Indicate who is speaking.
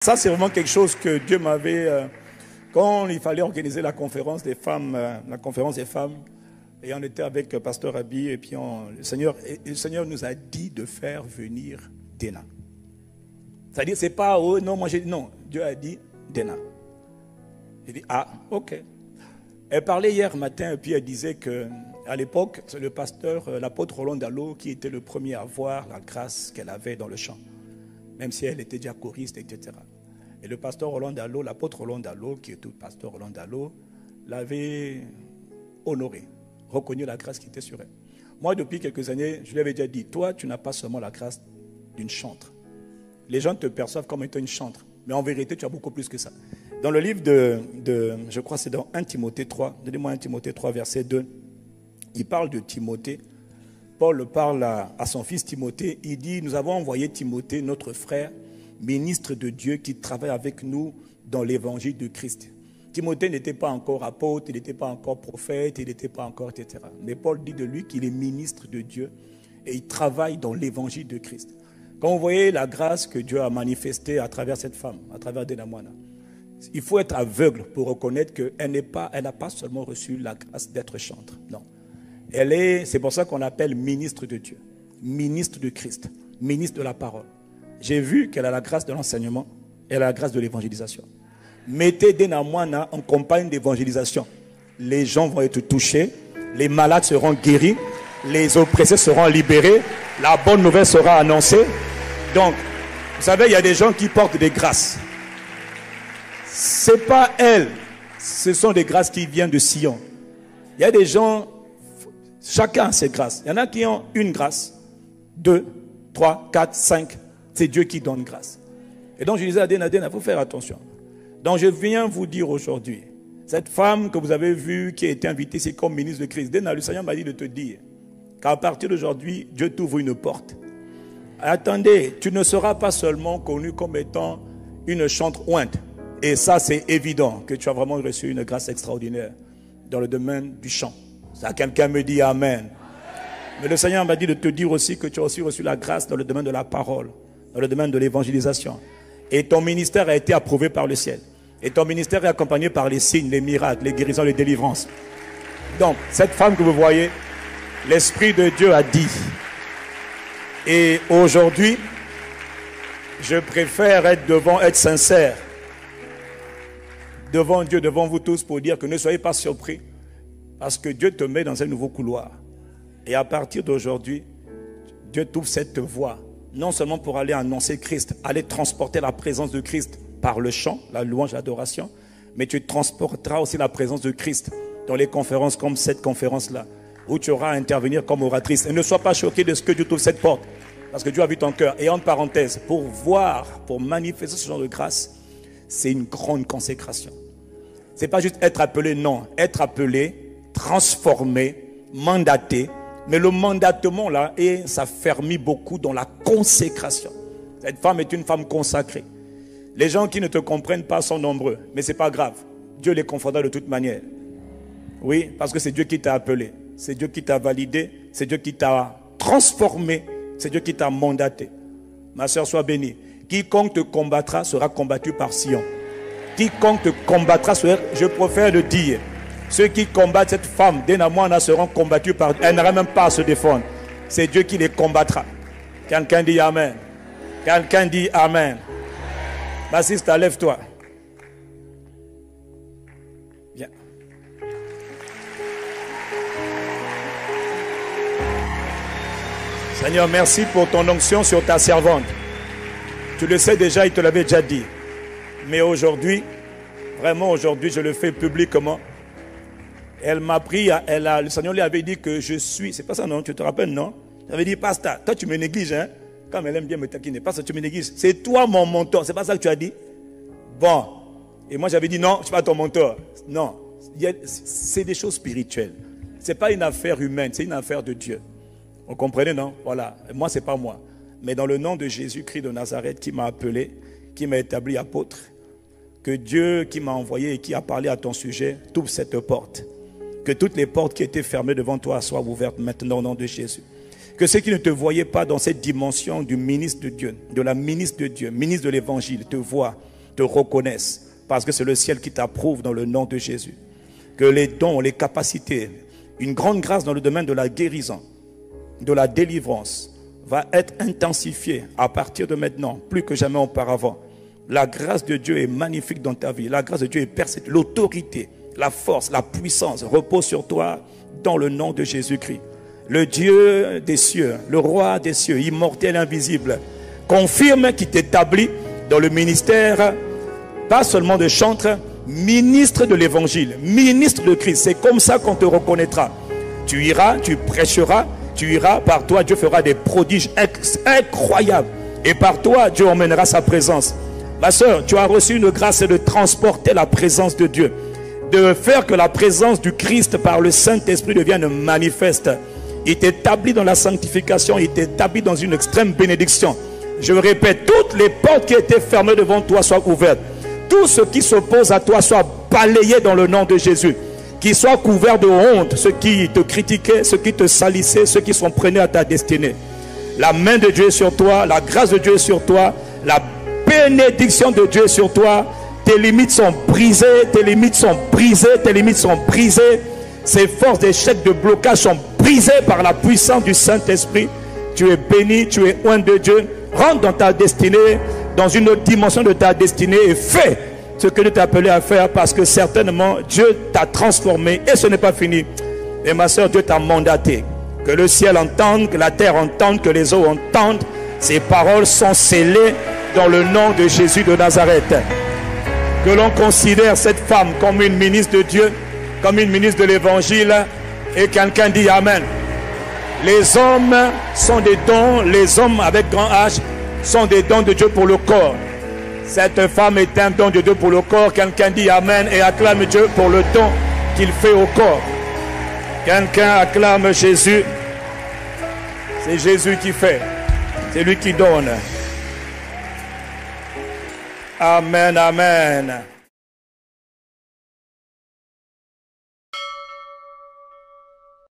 Speaker 1: Ça, c'est vraiment quelque chose que Dieu m'avait... quand il fallait organiser la conférence des femmes, et on était avec Pasteur Abi, et puis le Seigneur nous a dit de faire venir Dena. C'est-à-dire, c'est pas, oh non, moi j'ai dit, non, Dieu a dit Dena. J'ai dit, ah, ok. Elle parlait hier matin, et puis elle disait qu'à l'époque, c'est le pasteur, l'apôtre Roland Dallot, qui était le premier à voir la grâce qu'elle avait dans le chant. Même si elle était déjà choriste, etc. Et le pasteur Roland Dallot, l'apôtre Roland Dallot, qui est le pasteur Roland Dallot, l'avait honoré, reconnu la grâce qui était sur elle. Moi, depuis quelques années, je lui avais déjà dit, toi, tu n'as pas seulement la grâce d'une chantre. Les gens te perçoivent comme étant une chantre, mais en vérité, tu as beaucoup plus que ça. Dans le livre je crois que c'est dans 1 Timothée 3, donnez-moi 1 Timothée 3, verset 2, il parle de Timothée. Paul parle à son fils Timothée, il dit, nous avons envoyé Timothée, notre frère, ministre de Dieu, qui travaille avec nous dans l'évangile de Christ. Timothée n'était pas encore apôtre, il n'était pas encore prophète, il n'était pas encore, etc. Mais Paul dit de lui qu'il est ministre de Dieu et il travaille dans l'évangile de Christ. Quand vous voyez la grâce que Dieu a manifestée à travers cette femme, à travers Dena Moana, il faut être aveugle pour reconnaître qu'elle n'a pas seulement reçu la grâce d'être chantre, non. C'est pour ça qu'on l'appelle ministre de Dieu, ministre de Christ, ministre de la parole. J'ai vu qu'elle a la grâce de l'enseignement, elle a la grâce de l'évangélisation. Mettez Dena Moana en campagne d'évangélisation. Les gens vont être touchés, les malades seront guéris, les oppressés seront libérés, la bonne nouvelle sera annoncée. Donc, vous savez, il y a des gens qui portent des grâces. Ce n'est pas elles, ce sont des grâces qui viennent de Sion. Il y a des gens... Chacun a ses grâces. Il y en a qui ont une grâce, 2, 3, 4, 5. C'est Dieu qui donne grâce. Et donc je disais à Dena, il faut faire attention. Donc je viens vous dire aujourd'hui, cette femme que vous avez vue, qui a été invitée ici comme ministre de Christ, Dena, le Seigneur m'a dit de te dire qu'à partir d'aujourd'hui, Dieu t'ouvre une porte. Attendez, tu ne seras pas seulement connue comme étant une chantre ointe. Et ça, c'est évident que tu as vraiment reçu une grâce extraordinaire dans le domaine du chant. Ça, quelqu'un me dit Amen. Mais le Seigneur m'a dit de te dire aussi que tu as aussi reçu la grâce dans le domaine de la parole, dans le domaine de l'évangélisation. Et ton ministère a été approuvé par le ciel. Et ton ministère est accompagné par les signes, les miracles, les guérisons, les délivrances. Donc, cette femme que vous voyez, l'Esprit de Dieu a dit. Et aujourd'hui, je préfère être sincère devant Dieu, devant vous tous, pour dire que ne soyez pas surpris. Parce que Dieu te met dans un nouveau couloir. Et à partir d'aujourd'hui, Dieu t'ouvre cette voie. Non seulement pour aller annoncer Christ, aller transporter la présence de Christ par le chant, la louange, l'adoration, mais tu transporteras aussi la présence de Christ dans les conférences comme cette conférence-là, où tu auras à intervenir comme oratrice. Et ne sois pas choqué de ce que Dieu t'ouvre cette porte. Parce que Dieu a vu ton cœur. Et en parenthèse, pour manifester ce genre de grâce, c'est une grande consécration. Ce n'est pas juste être appelé, non. Être appelé, transformé, mandaté, mais le mandatement là, ça fermit beaucoup dans la consécration. Cette femme est une femme consacrée. Les gens qui ne te comprennent pas sont nombreux, mais ce n'est pas grave. Dieu les confondra de toute manière. Oui, parce que c'est Dieu qui t'a appelé, c'est Dieu qui t'a validé, c'est Dieu qui t'a transformé, c'est Dieu qui t'a mandaté. Ma soeur, sois bénie. Quiconque te combattra sera combattu par Sion. Quiconque te combattra, je préfère le dire. Ceux qui combattent cette femme, Dena Moana, seront combattus par... Elle n'aura même pas à se défendre. C'est Dieu qui les combattra. Quelqu'un dit Amen. Quelqu'un dit Amen. Ma sister, lève-toi. Viens. Seigneur, merci pour ton onction sur ta servante. Tu le sais déjà, il te l'avait déjà dit. Mais aujourd'hui, vraiment aujourd'hui, je le fais publiquement. Elle m'a pris, le Seigneur lui avait dit que je suis, c'est pas ça non, tu te rappelles non? Il avait dit, pasteur, toi tu me négliges, hein? Comme elle aime bien me taquiner, pasteur, tu me négliges. C'est toi mon mentor, c'est pas ça que tu as dit? Bon. Et moi j'avais dit non, je ne suis pas ton mentor. Non, c'est des choses spirituelles. Ce n'est pas une affaire humaine, c'est une affaire de Dieu. Vous comprenez, non? Voilà, moi c'est pas moi. Mais dans le nom de Jésus-Christ de Nazareth qui m'a appelé, qui m'a établi apôtre, que Dieu qui m'a envoyé et qui a parlé à ton sujet, t'ouvre cette porte. Que toutes les portes qui étaient fermées devant toi soient ouvertes maintenant au nom de Jésus. Que ceux qui ne te voyaient pas dans cette dimension du ministre de Dieu, de la ministre de Dieu, ministre de l'Évangile, te voient, te reconnaissent, parce que c'est le ciel qui t'approuve dans le nom de Jésus. Que les dons, les capacités, une grande grâce dans le domaine de la guérison, de la délivrance, va être intensifiée à partir de maintenant, plus que jamais auparavant. La grâce de Dieu est magnifique dans ta vie. La grâce de Dieu est percée. L'autorité, la force, la puissance repose sur toi dans le nom de Jésus-Christ. Le Dieu des cieux, le roi des cieux, immortel, invisible, confirme qu'il t'établit dans le ministère, pas seulement de chantre, ministre de l'évangile, ministre de Christ. C'est comme ça qu'on te reconnaîtra. Tu iras, tu prêcheras, tu iras, par toi Dieu fera des prodiges incroyables. Et par toi Dieu emmènera sa présence. Ma soeur, tu as reçu une grâce de transporter la présence de Dieu, de faire que la présence du Christ par le Saint-Esprit devienne manifeste. Il t'établit dans la sanctification, il t'établit dans une extrême bénédiction. Je répète, toutes les portes qui étaient fermées devant toi soient ouvertes. Tout ce qui s'oppose à toi soit balayé dans le nom de Jésus. Qu'ils soient couverts de honte, ceux qui te critiquaient, ceux qui te salissaient, ceux qui sont prenés à ta destinée. La main de Dieu est sur toi, la grâce de Dieu est sur toi, la bénédiction de Dieu est sur toi. Tes limites sont brisées, tes limites sont brisées, tes limites sont brisées. Ces forces d'échec, de blocage sont brisées par la puissance du Saint-Esprit. Tu es béni, tu es oint de Dieu. Rentre dans ta destinée, dans une autre dimension de ta destinée et fais ce que Dieu t'a appelé à faire, parce que certainement Dieu t'a transformé et ce n'est pas fini. Et ma soeur, Dieu t'a mandaté. Que le ciel entende, que la terre entende, que les eaux entendent. Ces paroles sont scellées dans le nom de Jésus de Nazareth. Que l'on considère cette femme comme une ministre de Dieu, comme une ministre de l'évangile, et quelqu'un dit Amen. Les hommes sont des dons, les hommes avec grand H sont des dons de Dieu pour le corps. Cette femme est un don de Dieu pour le corps. Quelqu'un dit Amen et acclame Dieu pour le don qu'il fait au corps. Quelqu'un acclame Jésus. C'est Jésus qui fait. C'est lui qui donne. Amen, amen.